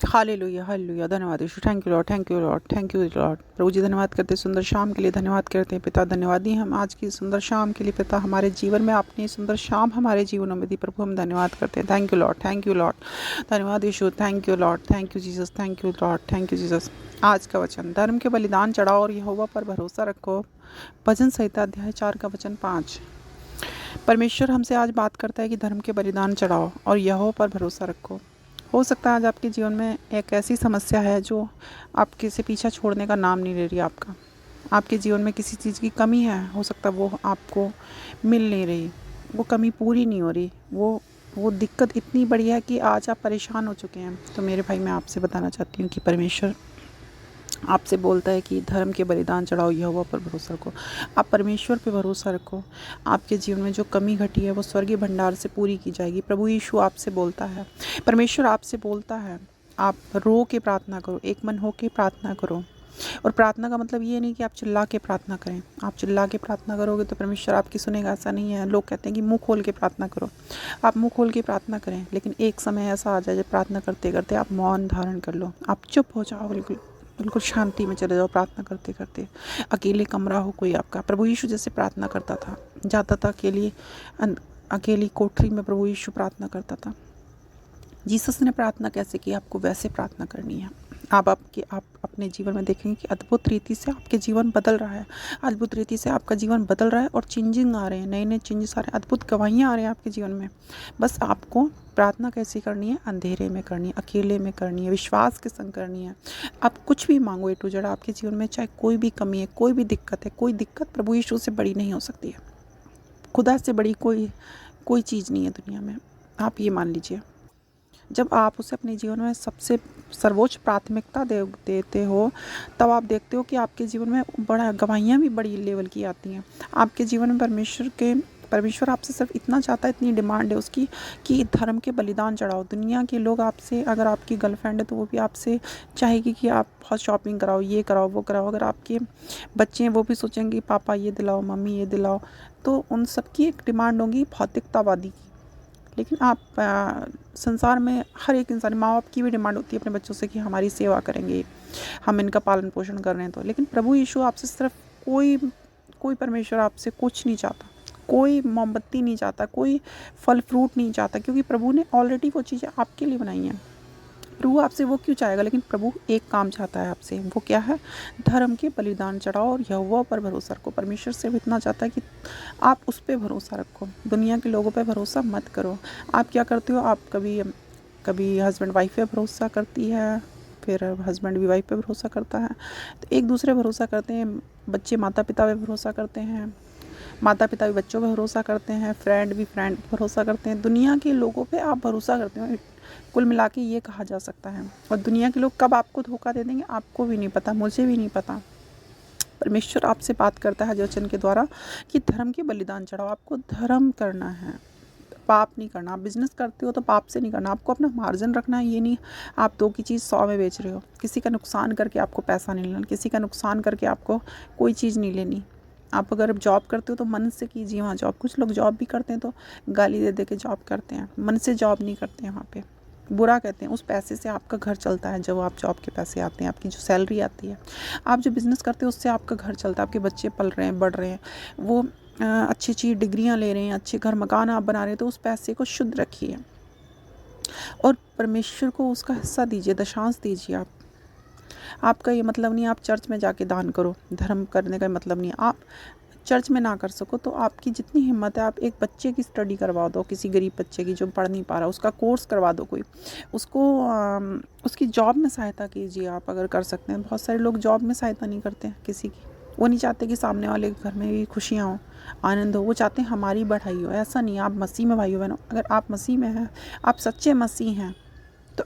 Hallelujah hallelujah. धन्यवाद Yeshu. Thank you Lord, thank you Lord, thank you Lord. प्रभु जी धन्यवाद करते हैं सुंदर शाम के लिए, धन्यवाद करते हैं पिता। धन्यवादी हम आज की सुंदर शाम के लिए पिता, हमारे जीवन में आपने सुंदर शाम हमारे जीवनों में दी प्रभु, हम धन्यवाद करते हैं। Thank you Lord, thank you Lord. धन्यवाद Yeshu. Thank you Lord, thank you Jesus, thank you Lord, thank you Jesus. आज का वचन, धर्म के बलिदान चढ़ाओ और यहोवा पर भरोसा रखो। भजन संहिता अध्याय 4 का वचन 5। परमेश्वर हमसे आज बात करता है कि धर्म के बलिदान चढ़ाओ और यहोवा पर भरोसा रखो। हो सकता है आज आपके जीवन में एक ऐसी समस्या है जो आपके से पीछा छोड़ने का नाम नहीं ले रही। आपके जीवन में किसी चीज़ की कमी है, हो सकता है वो आपको मिल नहीं रही, वो कमी पूरी नहीं हो रही, वो दिक्कत इतनी बड़ी है कि आज आप परेशान हो चुके हैं। तो मेरे भाई, मैं आपसे बताना चाहती हूँ कि परमेश्वर आपसे बोलता है कि धर्म के बलिदान चढ़ाओ, यहोवा पर भरोसा रखो। आप परमेश्वर पे भरोसा रखो। आपके जीवन में जो कमी घटी है वो स्वर्गीय भंडार से पूरी की जाएगी। प्रभु यीशु आपसे बोलता है, परमेश्वर आपसे बोलता है, आप रो के प्रार्थना करो, एक मन हो के प्रार्थना करो। और प्रार्थना का मतलब ये नहीं कि आप चिल्ला के प्रार्थना करें। आप चिल्ला के प्रार्थना करोगे तो परमेश्वर आपकी सुनेगा, ऐसा नहीं है। लोग कहते हैं कि मुंह खोल के प्रार्थना करो। आप मुंह खोल के प्रार्थना करें, लेकिन एक समय ऐसा आ जाए जब प्रार्थना करते करते आप मौन धारण कर लो, आप चुप हो जाओ, बिल्कुल बिल्कुल शांति में चले जाओ प्रार्थना करते करते। अकेले कमरा हो कोई आपका। प्रभु यीशु जैसे प्रार्थना करता था, जाता था अकेली कोठरी में प्रभु यीशु प्रार्थना करता था। जीसस ने प्रार्थना कैसे की, आपको वैसे प्रार्थना करनी है। आप अपने जीवन में देखेंगे कि अद्भुत रीति से आपके जीवन बदल रहा है, अद्भुत रीति से आपका जीवन बदल रहा है और चेंजिंग आ रहे हैं, नए नए चेंजेस आ रहे हैं, अद्भुत गवाहियाँ आ रहे हैं आपके जीवन में। बस आपको प्रार्थना कैसी करनी है, अंधेरे में करनी है, अकेले में करनी है, विश्वास के संग करनी है। आप कुछ भी मांगो ए टू जेड आपके जीवन में, चाहे कोई भी कमी है, कोई भी दिक्कत है, कोई दिक्कत प्रभु यीशु से बड़ी नहीं हो सकती है। खुदा से बड़ी कोई चीज़ नहीं है दुनिया में। आप ये मान लीजिए। जब आप उसे अपने जीवन में सबसे सर्वोच्च प्राथमिकता देते हो, तब आप देखते हो कि आपके जीवन में बड़ा गवाहियाँ भी बड़ी लेवल की आती हैं। आपके जीवन में परमेश्वर आपसे सिर्फ इतना चाहता है, इतनी डिमांड है उसकी कि धर्म के बलिदान चढ़ाओ। दुनिया के लोग आपसे, अगर आपकी गर्लफ्रेंड है तो वो भी आपसे चाहेगी कि आप बहुत शॉपिंग कराओ, ये कराओ, वो कराओ। अगर आपके बच्चे हैं वो भी सोचेंगे पापा ये दिलाओ, मम्मी ये दिलाओ। तो उन सबकी एक डिमांड होगी भौतिकतावादी की। लेकिन आप संसार में हर एक इंसान, माँ बाप की भी डिमांड होती है अपने बच्चों से कि हमारी सेवा करेंगे, हम इनका पालन पोषण कर रहे हैं। तो लेकिन प्रभु यीशु आपसे सिर्फ कोई परमेश्वर आपसे कुछ नहीं चाहता, कोई मोमबत्ती नहीं चाहता, कोई फल फ्रूट नहीं चाहता, क्योंकि प्रभु ने ऑलरेडी वो चीज़ें आपके लिए बनाई हैं। प्रभु आपसे वो क्यों चाहेगा, लेकिन प्रभु एक काम चाहता है आपसे, वो क्या है, धर्म के बलिदान चढ़ाओ और यहोवा पर भरोसा रखो। परमेश्वर सिर्फ इतना चाहता है कि आप उस पर भरोसा रखो, दुनिया के लोगों पे भरोसा मत करो। आप क्या करते हो, आप कभी हस्बैंड वाइफ पे भरोसा करती है, फिर हस्बैंड भी वाइफ पे भरोसा करता है, तो एक दूसरे भरोसा करते हैं। बच्चे माता पिता पे भरोसा करते हैं, माता पिता भी बच्चों पे भरोसा करते हैं, फ्रेंड भी फ्रेंड पे भरोसा करते हैं। दुनिया के लोगों पे आप भरोसा करते हो, कुल मिला के ये कहा जा सकता है। और दुनिया के लोग कब आपको धोखा दे देंगे आपको भी नहीं पता, मुझे भी नहीं पता। परमेश्वर आपसे बात करता है वचन के द्वारा कि धर्म के बलिदान चढ़ाओ। आपको धर्म करना है, पाप नहीं करना। आप बिजनेस करते हो तो पाप से नहीं करना, आपको अपना मार्जिन रखना है। ये नहीं आप 2 की चीज़ 100 में बेच रहे हो। किसी का नुकसान करके आपको पैसा नहीं लेना, किसी का नुकसान करके आपको कोई चीज़ नहीं लेनी। आप अगर जॉब करते हो तो मन से कीजिए वहाँ जॉब। कुछ लोग जॉब भी करते हैं तो गाली दे दे के जॉब करते हैं, मन से जॉब नहीं करते हैं, वहाँ पे बुरा कहते हैं। उस पैसे से आपका घर चलता है, जब आप जॉब के पैसे आते हैं, आपकी जो सैलरी आती है, आप जो बिज़नेस करते हो उससे आपका घर चलता है, आपके बच्चे पल रहे हैं, बढ़ रहे हैं, वो अच्छी अच्छी डिग्रियां ले रहे हैं, अच्छे घर मकान आप बना रहे हैं। तो उस पैसे को शुद्ध रखिए और परमेश्वर को उसका हिस्सा दीजिए, दशांश दीजिए। आपका ये मतलब नहीं आप चर्च में जाके दान करो, धर्म करने का मतलब नहीं। आप चर्च में ना कर सको तो आपकी जितनी हिम्मत है आप एक बच्चे की स्टडी करवा दो, किसी गरीब बच्चे की जो पढ़ नहीं पा रहा, उसका कोर्स करवा दो, कोई उसको उसकी जॉब में सहायता कीजिए आप अगर कर सकते हैं। बहुत सारे लोग जॉब में सहायता नहीं करते हैं किसी की, वो नहीं चाहते कि सामने वाले के घर में भी खुशियाँ हों, आनंद हो, वो चाहते हैं हमारी बढ़ाई हो। ऐसा नहीं, आप मसीह में भाइयों बहनों, अगर आप मसीह में हैं, आप सच्चे मसीह हैं, तो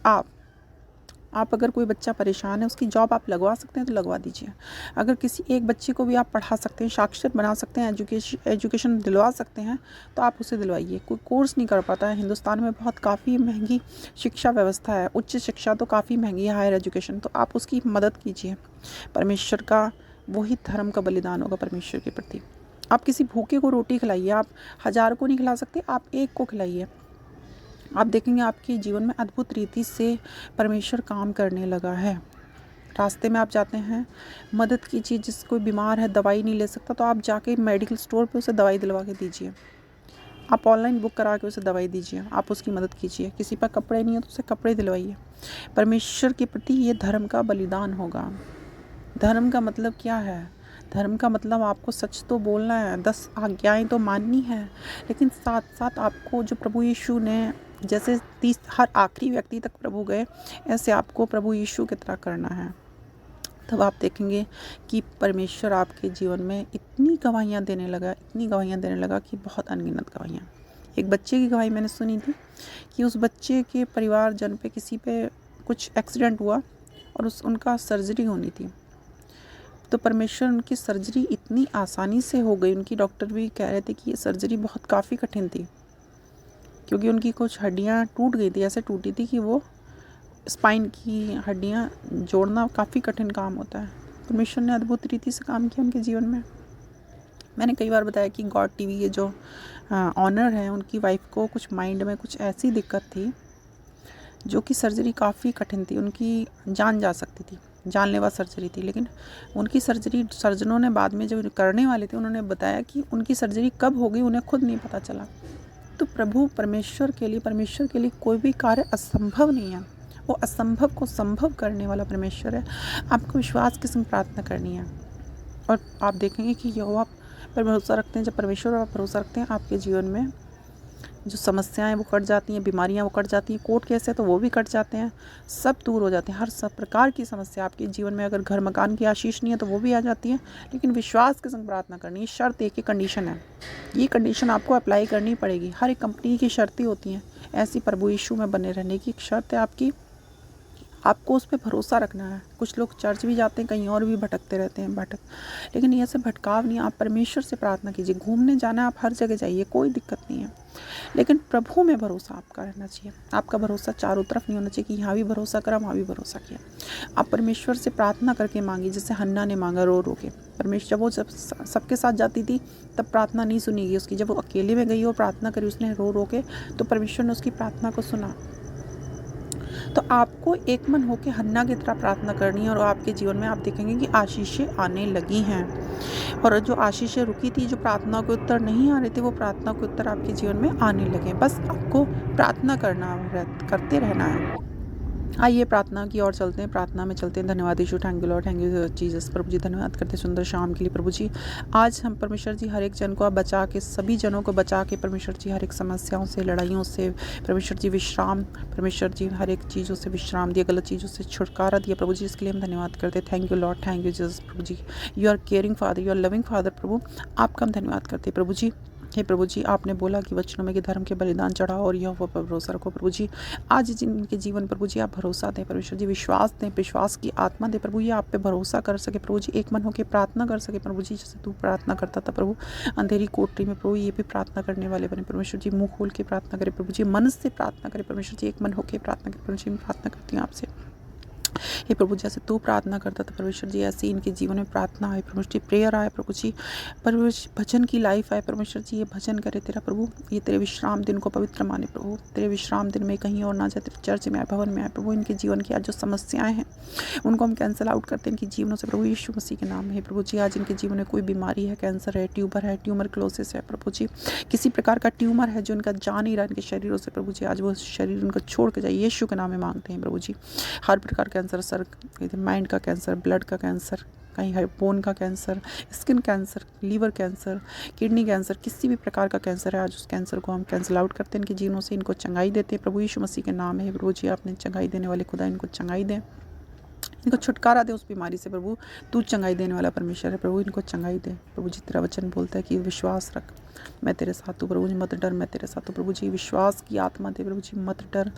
आप अगर कोई बच्चा परेशान है, उसकी जॉब आप लगवा सकते हैं तो लगवा दीजिए। अगर किसी एक बच्चे को भी आप पढ़ा सकते हैं, साक्षर बना सकते हैं, एजुकेशन दिलवा सकते हैं, तो आप उसे दिलवाइए। कोई कोर्स नहीं कर पाता है, हिंदुस्तान में बहुत काफ़ी महंगी शिक्षा व्यवस्था है, उच्च शिक्षा तो काफ़ी महंगी है, हायर एजुकेशन, तो आप उसकी मदद कीजिए। परमेश्वर का वही धर्म का बलिदान होगा परमेश्वर के प्रति। आप किसी भूखे को रोटी खिलाइए, आप 1000 को नहीं खिला सकते, आप एक को खिलाइए। आप देखेंगे आपके जीवन में अद्भुत रीति से परमेश्वर काम करने लगा है। रास्ते में आप जाते हैं, मदद कीजिए, जिस कोई बीमार है दवाई नहीं ले सकता तो आप जाके मेडिकल स्टोर पे उसे दवाई दिलवा के दीजिए। आप ऑनलाइन बुक करा के उसे दवाई दीजिए, आप उसकी मदद कीजिए। किसी पर कपड़े नहीं है तो उसे कपड़े दिलवाइए। परमेश्वर के प्रति ये धर्म का बलिदान होगा। धर्म का मतलब क्या है? धर्म का मतलब आपको सच तो बोलना है, 10 आज्ञाएं तो माननी है, लेकिन साथ साथ आपको जो प्रभु यीशु ने जैसे 30 हर आखिरी व्यक्ति तक प्रभु गए, ऐसे आपको प्रभु यीशु की तरह करना है। तब आप देखेंगे कि परमेश्वर आपके जीवन में इतनी गवाहियाँ देने लगा कि बहुत अनगिनत गवाहियाँ। एक बच्चे की गवाही मैंने सुनी थी कि उस बच्चे के परिवारजन पे किसी पे कुछ एक्सीडेंट हुआ और उनका सर्जरी होनी थी। तो परमेश्वर उनकी सर्जरी इतनी आसानी से हो गई, उनकी डॉक्टर भी कह रहे थे कि ये सर्जरी बहुत काफ़ी कठिन थी, क्योंकि उनकी कुछ हड्डियाँ टूट गई थी, ऐसे टूटी थी कि वो स्पाइन की हड्डियाँ जोड़ना काफ़ी कठिन काम होता है। परमेश्वर ने अद्भुत रीति से काम किया उनके जीवन में। मैंने कई बार बताया कि गॉड टीवी के जो ऑनर हैं, उनकी वाइफ को कुछ माइंड में कुछ ऐसी दिक्कत थी जो कि सर्जरी काफ़ी कठिन थी, उनकी जान जा सकती थी, जानलेवा सर्जरी थी। लेकिन उनकी सर्जरी सर्जनों ने बाद में जब करने वाले थे, उन्होंने बताया कि उनकी सर्जरी कब हो गई उन्हें खुद नहीं पता चला। तो परमेश्वर के लिए कोई भी कार्य असंभव नहीं है। वो असंभव को संभव करने वाला परमेश्वर है। आपको विश्वास के संग प्रार्थना करनी है और आप देखेंगे कि यहोवा पर भरोसा रखते हैं। जब परमेश्वर पर आप भरोसा रखते हैं, आपके जीवन में जो समस्याएं वो कट जाती हैं, बीमारियां वो कट जाती हैं, कोर्ट केस है तो वो भी कट जाते हैं, सब दूर हो जाते हैं। हर सब प्रकार की समस्या आपके जीवन में, अगर घर मकान की आशीष नहीं है तो वो भी आ जाती है। लेकिन विश्वास के संग प्रार्थना करनी है। शर्त एक ही कंडीशन है, ये कंडीशन आपको अप्लाई करनी पड़ेगी। हर एक कंपनी की शर्तें होती हैं, ऐसी प्रभु यीशु में बने रहने की शर्त है आपकी। आपको उस पर भरोसा रखना है। कुछ लोग चर्च भी जाते हैं, कहीं और भी भटकते रहते हैं, लेकिन ये सब भटकाव नहीं। आप परमेश्वर से प्रार्थना कीजिए। घूमने जाना है, आप हर जगह जाइए, कोई दिक्कत नहीं है, लेकिन प्रभु में भरोसा आपका रहना चाहिए। आपका भरोसा चारों तरफ नहीं होना चाहिए कि यहाँ भी भरोसा करा, वहाँ भी भरोसा किया। आप परमेश्वर से प्रार्थना करके मांगिए, जैसे हन्ना ने मांगा रो रो के। परमेश्वर जब सबके साथ जाती थी तब प्रार्थना नहीं सुनी गई उसकी। जब वो अकेले में गई और प्रार्थना करी उसने रो रो के, तो परमेश्वर ने उसकी प्रार्थना को सुना। तो आपको एक मन होकर हन्ना की तरह प्रार्थना करनी है और आपके जीवन में आप देखेंगे कि आशीषें आने लगी हैं। और जो आशीषें रुकी थी, जो प्रार्थना के उत्तर नहीं आ रहे थे, वो प्रार्थना के उत्तर आपके जीवन में आने लगे। बस आपको प्रार्थना करते रहना है। आइए प्रार्थना की ओर चलते हैं, प्रार्थना में चलते हैं। धन्यवाद Yeshu, thank you Lord, thank you Jesus. प्रभु जी धन्यवाद करते हैं सुंदर शाम के लिए। प्रभु जी आज हम परमेश्वर जी हर एक जन को आप बचा के, सभी जनों को बचा के परमेश्वर जी हर एक समस्याओं से, लड़ाइयों से परमेश्वर जी विश्राम, परमेश्वर जी हर एक चीज़ों से विश्राम दिया, गलत चीज़ों से छुटकारा दिया। प्रभु जी इसके लिए हम धन्यवाद करते हैं। Thank you Lord, thank you Jesus. प्रभु जी you are caring father, you are loving father. प्रभु आपका हम धन्यवाद करते हैं। प्रभु जी हे प्रभु जी, आपने बोला कि वचनों में कि धर्म के बलिदान चढ़ाओ और यहोवा पर भरोसा रखो। प्रभु जी आज जिनके जीवन प्रभु जी आप भरोसा दें, परमेश्वर जी विश्वास दें, विश्वास की आत्मा दें। प्रभु जी आप पे भरोसा कर सके, प्रभु जी एक मन होकर प्रार्थना कर सके। प्रभु जी जैसे तू प्रार्थना करता था प्रभु अंधेरी कोठरी में, प्रभु ये भी प्रार्थना करने वाले बने। परमेश्वर जी मुँह खोल के प्रार्थना करें, प्रभु जी मन से प्रार्थना करें। परमेश्वर जी एक मन होकर प्रार्थना करें। प्रभु जी मैं प्रार्थना करती हूँ आपसे, हे प्रभु जैसे तू प्रार्थना करता था परमेश्वर जी, ऐसे इनके जीवन में प्रार्थना आए परमेश्वर जी, प्रेयर आए प्रभु जी, परमेश्वर भजन की लाइफ आए परमेश्वर जी। ये भजन करे तेरा प्रभु, ये तेरे विश्राम दिन को पवित्र माने प्रभु। तेरे विश्राम दिन में कहीं और ना जाए, तेरे चर्च में आए, भवन में आए प्रभु। इनके जीवन की आज जो समस्याएं हैं उनको हम कैंसिल आउट करते हैं इनके जीवनों से प्रभु यीशु मसीह के नाम में। प्रभु जी आज इनके जीवन में कोई बीमारी है, कैंसर है, ट्यूबर है, ट्यूमर क्लोसिस है प्रभु जी, किसी प्रकार का ट्यूमर है जो इनका जा नहीं रहा इनके शरीरों से प्रभु जी, आज वो शरीर उनको छोड़ के जाए यीशु के नाम में मांगते हैं प्रभु जी। हर प्रकार कैंसर, सर माइंड का कैंसर, ब्लड का कैंसर, कहीं बोन का cancer, skin cancer, liver cancer, kidney cancer, किसी भी प्रकार का कैंसर है आज उस कैंसर को हम कैंसिल आउट करते हैं इनके जीवनों से। इनको चंगाई देते हैं प्रभु यीशु मसीह के नाम है। प्रभु जी आपने चंगाई देने वाले खुदा इनको चंगाई दें, इनको छुटकारा दे उस बीमारी से प्रभु। तू चंगाई देने वाला परमेश्वर है प्रभु, इनको चंगाई दे प्रभु जी। तेरा वचन बोलता है कि विश्वास रख, मैं तेरे साथ हूँ प्रभु जी, मत डर, मैं तेरे साथ हूँ प्रभु जी। विश्वास की आत्मा दे प्रभु जी, मत डर।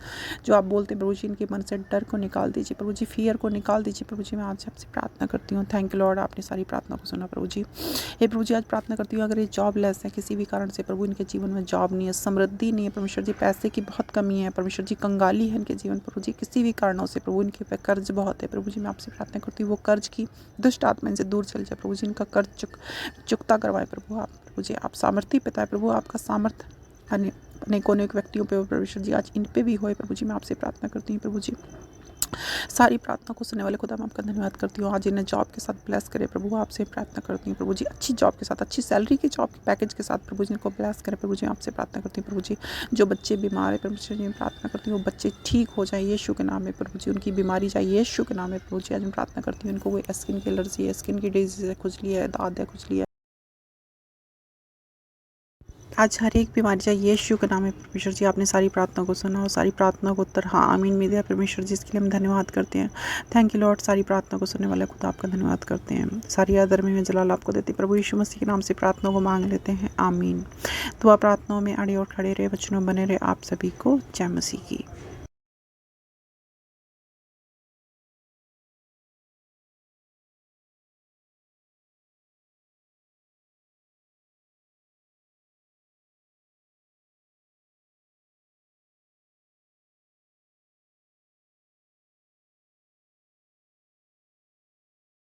जो आप बोलते हैं प्रभु जी, इनके मन से डर को निकाल दीजिए प्रभु जी, फियर को निकाल दीजिए प्रभु जी। मैं आज आपसे प्रार्थना करती हूँ। थैंक यू लॉर्ड, आपने सारी प्रार्थना को सुना प्रभु जी। हे प्रभु जी आज प्रार्थना करती हूँ, अगर ये जॉब लेस है किसी भी कारण से प्रभु, इनके जीवन में जॉब नहीं है, समृद्धि नहीं है परमेश्वर जी, पैसे की बहुत कमी है परमेश्वर जी, कंगाली है इनके जीवन प्रभु जी, किसी भी कारणों से प्रभु इनके पे कर्ज बहुत है प्रभु जी। मैं आपसे प्रार्थना करती हूँ वो कर्ज की दुष्ट आत्मा इनसे दूर चल जाए प्रभु जी, इनका कर्ज चुकता करवाए प्रभु आप। प्रभु जी आप सामर्थ्य पिता है प्रभु, आपका सामर्थ्य अनेकों अनेक व्यक्तियों पे परमेश्वर जी आज इन पे भी होए प्रभु जी। मैं आपसे प्रार्थना करती हूँ प्रभु जी, सारी प्रार्थना को सुनने वाले खुदा मैं आपका धन्यवाद करती हूँ। आज इन्हें जॉब के साथ ब्लेस करे प्रभु, आपसे प्रार्थना करती हूँ प्रभु जी। अच्छी जॉब के साथ, अच्छी सैलरी के जॉब के पैकेज के साथ प्रभु जी इनको ब्लेस करे प्रभु जी। मैं आपसे प्रार्थना करती हूँ प्रभु जी। जो बच्चे बीमार है प्रभु जी, मैं प्रार्थना करती हूँ वो बच्चे ठीक हो जाए यीशु के नाम में प्रभु जी। उनकी बीमारी जाए यीशु के नाम में प्रभु जी। आज मैं प्रार्थना करती हूँ इनको कोई स्किन की एलर्जी है, स्किन की डिजीज है, खुजली है, दाद है, खुजली है, आज हर एक बीमारी जाए यीशु के नाम में परमेश्वर जी। आपने सारी प्रार्थना को सुना और सारी प्रार्थना को उत्तर हाँ आमीन में दिया परमेश्वर जी। इसके लिए हम धन्यवाद करते हैं। Thank you Lord. सारी प्रार्थना को सुनने वाले खुदा आपका धन्यवाद करते हैं। सारी आदर में जलाल आपको देते प्रभु यीशु मसीह के नाम से प्रार्थना को मांग लेते हैं, आमीन। दुआ प्रार्थनाओं में अड़े और खड़े रहे, वचनों बने रहे। आप सभी को जय मसीह की।